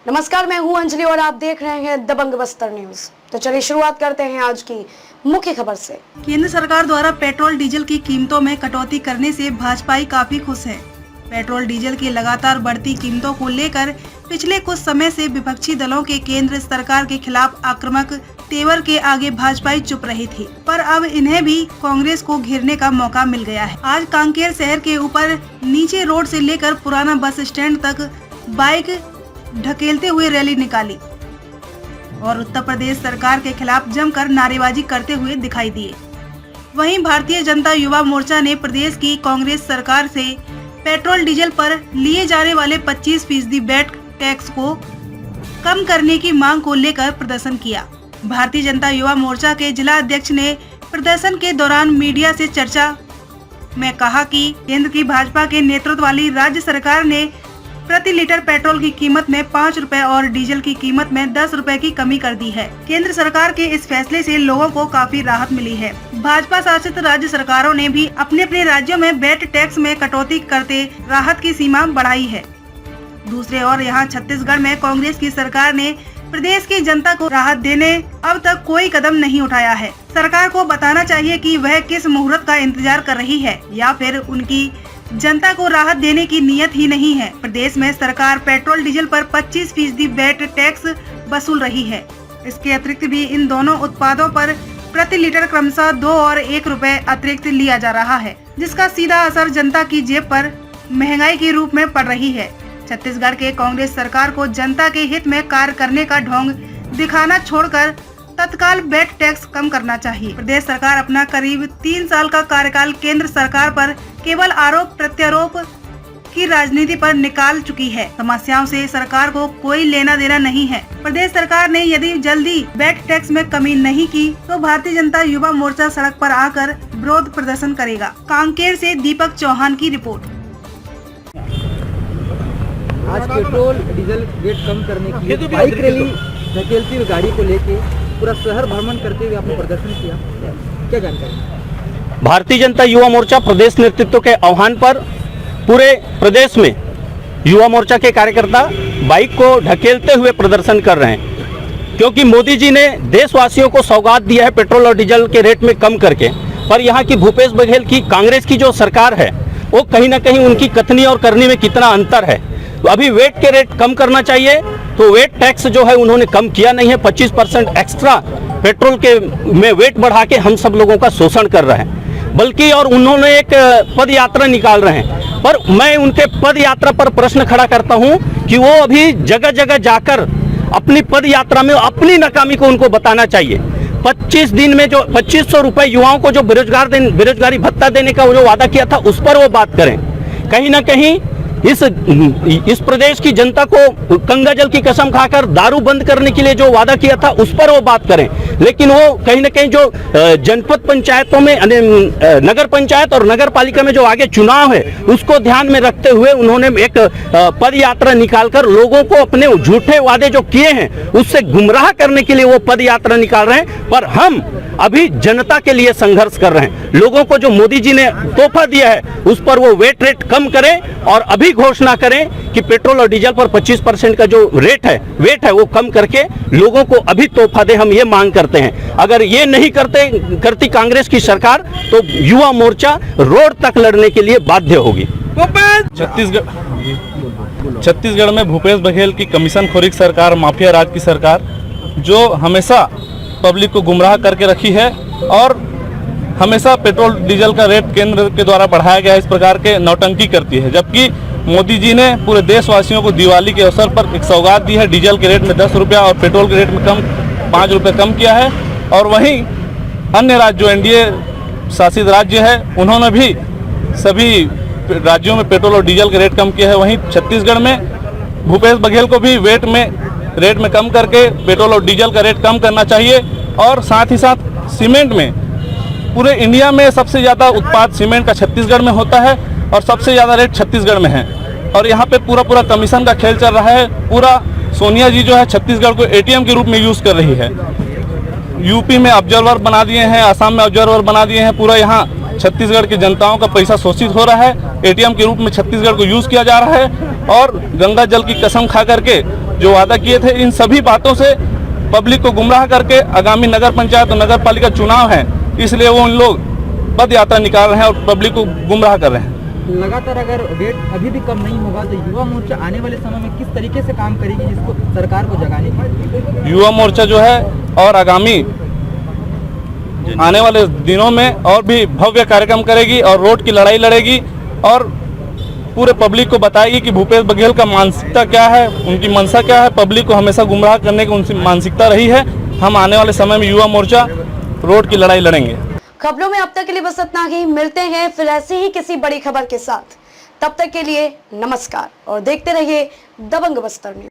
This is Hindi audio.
नमस्कार, मैं हूं अंजलि और आप देख रहे हैं दबंग बस्तर न्यूज। तो चलिए शुरुआत करते हैं आज की मुख्य खबर से। केंद्र सरकार द्वारा पेट्रोल डीजल की कीमतों में कटौती करने से भाजपाई काफी खुश है। पेट्रोल डीजल की लगातार बढ़ती कीमतों को लेकर पिछले कुछ समय से विपक्षी दलों के केंद्र सरकार के खिलाफ आक्रामक तेवर के आगे भाजपाई चुप रही थी, पर अब इन्हें भी कांग्रेस को घेरने का मौका मिल गया है। आज कांकेर शहर के ऊपर नीचे रोड से लेकर पुराना बस स्टैंड तक बाइक ढकेलते हुए रैली निकाली और उत्तर प्रदेश सरकार के खिलाफ जमकर नारेबाजी करते हुए दिखाई दिए। वहीं भारतीय जनता युवा मोर्चा ने प्रदेश की कांग्रेस सरकार से पेट्रोल डीजल पर लिए जाने वाले 25% वैट टैक्स को कम करने की मांग को लेकर प्रदर्शन किया। भारतीय जनता युवा मोर्चा के जिला अध्यक्ष ने प्रदर्शन के दौरान मीडिया से चर्चा में कहा कि केंद्र की भाजपा के नेतृत्व वाली राज्य सरकार ने प्रति लीटर पेट्रोल की कीमत में 5 रुपए और डीजल की कीमत में 10 रुपए की कमी कर दी है। केंद्र सरकार के इस फैसले से लोगों को काफी राहत मिली है। भाजपा शासित राज्य सरकारों ने भी अपने अपने राज्यों में वैट टैक्स में कटौती करते राहत की सीमा बढ़ाई है। दूसरे ओर यहाँ छत्तीसगढ़ में कांग्रेस की सरकार ने प्रदेश की जनता को राहत देने अब तक कोई कदम नहीं उठाया है। सरकार को बताना चाहिए कि वह किस मुहूर्त का इंतजार कर रही है या फिर उनकी जनता को राहत देने की नीयत ही नहीं है। प्रदेश में सरकार पेट्रोल डीजल पर 25% वैट टैक्स वसूल रही है। इसके अतिरिक्त भी इन दोनों उत्पादों पर प्रति लीटर क्रमशः 2 और 1 रुपए अतिरिक्त लिया जा रहा है, जिसका सीधा असर जनता की जेब पर महंगाई के रूप में पड़ रही है। छत्तीसगढ़ के कांग्रेस सरकार को जनता के हित में कार्य करने का ढोंग दिखाना छोड़कर तत्काल वैट टैक्स कम करना चाहिए। प्रदेश सरकार अपना करीब 3 साल का कार्यकाल केंद्र सरकार पर केवल आरोप प्रत्यारोप की राजनीति पर निकाल चुकी है। समस्याओं से सरकार को कोई लेना देना नहीं है। प्रदेश सरकार ने यदि जल्दी वैट टैक्स में कमी नहीं की तो भारतीय जनता युवा मोर्चा सड़क पर आकर विरोध प्रदर्शन करेगा। कांकेर से दीपक चौहान की रिपोर्ट। आज पेट्रोल डीजल रेट कम करने की बाइक रैली धकेलती हुई गाड़ी को लेके पूरा शहर भ्रमण करते हुए आपने प्रदर्शन किया, क्या जानकारी? भारतीय जनता युवा मोर्चा प्रदेश नेतृत्व के आह्वान पर पूरे प्रदेश में युवा मोर्चा के कार्यकर्ता बाइक को ढकेलते हुए प्रदर्शन कर रहे हैं, क्योंकि मोदी जी ने देशवासियों को सौगात दिया है पेट्रोल और डीजल के रेट में कम करके। पर यहाँ की भूपेश बघेल की कांग्रेस की जो सरकार है वो कहीं ना कहीं उनकी कथनी और करनी में कितना अंतर है। तो अभी वेट के रेट कम करना चाहिए, तो वेट टैक्स जो है उन्होंने कम किया नहीं है। 25% एक्स्ट्रा पेट्रोल के में वेट बढ़ा के हम सब लोगों का शोषण कर रहे हैं, बल्कि और उन्होंने एक पद यात्रा निकाल रहे हैं। पर मैं उनके पद यात्रा पर प्रश्न खड़ा करता हूं कि वो अभी जगह जगह जाकर अपनी पद यात्रा में अपनी नाकामी को उनको बताना चाहिए। 25 दिन में जो 2500 रुपए युवाओं को जो बेरोजगारी भत्ता देने का जो वादा किया था उस पर वो बात करें। कहीं ना कहीं इस प्रदेश की जनता को गंगा जल की कसम खाकर दारू बंद करने के लिए जो वादा किया था उस पर वो बात करें। लेकिन वो कहीं ना कहीं जो जनपद पंचायतों में नगर पंचायत और नगर पालिका में जो आगे चुनाव है उसको ध्यान में रखते हुए उन्होंने एक पद यात्रा निकालकर लोगों को अपने झूठे वादे जो किए हैं उससे गुमराह करने के लिए वो पद यात्रा निकाल रहे हैं। पर हम अभी जनता के लिए संघर्ष कर रहे हैं। लोगों को जो मोदी जी ने तोहफा दिया है उस पर वो वेट रेट कम करें और अभी घोषणा करें कि पेट्रोल और डीजल पर 25% का जो वेट है वो कम करके लोगों को अभी तोहफा दे। हम ये मांग करते हैं। अगर ये नहीं करती कांग्रेस की सरकार तो युवा मोर्चा रोड तक लड़ने के लिए बाध्य होगी। छत्तीसगढ़ में भूपेश बघेल की कमीशनखोरी सरकार, माफिया राज की सरकार जो हमेशा पब्लिक को गुमराह करके रखी है और हमेशा पेट्रोल डीजल का रेट केंद्र के द्वारा बढ़ाया गया इस प्रकार के नौटंकी करती है। जबकि मोदी जी ने पूरे देशवासियों को दिवाली के अवसर पर एक सौगात दी है। डीजल के रेट में 10 रुपया और पेट्रोल के रेट में 5 रुपये कम किया है। और वहीं अन्य राज्य जो एनडीए शासित राज्य है उन्होंने भी सभी राज्यों में पेट्रोल और डीजल के रेट कम किया है। वहीं छत्तीसगढ़ में भूपेश बघेल को भी रेट में कम करके पेट्रोल और डीजल का रेट कम करना चाहिए। और साथ ही साथ सीमेंट में पूरे इंडिया में सबसे ज़्यादा उत्पाद सीमेंट का छत्तीसगढ़ में होता है और सबसे ज़्यादा रेट छत्तीसगढ़ में है। और यहाँ पे पूरा कमीशन का खेल चल रहा है। पूरा सोनिया जी जो है छत्तीसगढ़ को एटीएम के रूप में यूज़ कर रही है। यूपी में ऑब्जर्वर बना दिए हैं, असम में ऑब्जर्वर बना दिए हैं। पूरा यहाँ छत्तीसगढ़ की जनताओं का पैसा शोषित हो रहा है, एटीएम के रूप में छत्तीसगढ़ को यूज किया जा रहा है और गंगा जल की कसम खा करके जो वादा किए थे, इन सभी बातों से पब्लिक को गुमराह करके आगामी नगर पंचायत और नगर पालिका चुनाव है, इसलिए वो उन लोग पद यात्रा निकाल रहे हैं और पब्लिक को गुमराह कर रहे हैं। लगातार अगर रेट अभी भी कम नहीं होगा तो युवा मोर्चा आने वाले समय में किस तरीके से काम करेगी जिसको सरकार को जगाने की? युवा मोर्चा जो है और आगामी आने वाले दिनों में और भी भव्य कार्यक्रम करेगी और रोड की लड़ाई लड़ेगी और पूरे पब्लिक को बताएगी कि भूपेश बघेल का मानसिकता क्या है, उनकी मंशा क्या है। पब्लिक को हमेशा गुमराह करने की उनकी मानसिकता रही है। हम आने वाले समय में युवा मोर्चा रोड की लड़ाई लड़ेंगे। खबरों में अब तक के लिए बस इतना ही। मिलते हैं फिर ऐसी ही किसी बड़ी खबर के साथ। तब तक के लिए नमस्कार और देखते रहिए दबंग बस्तर न्यूज।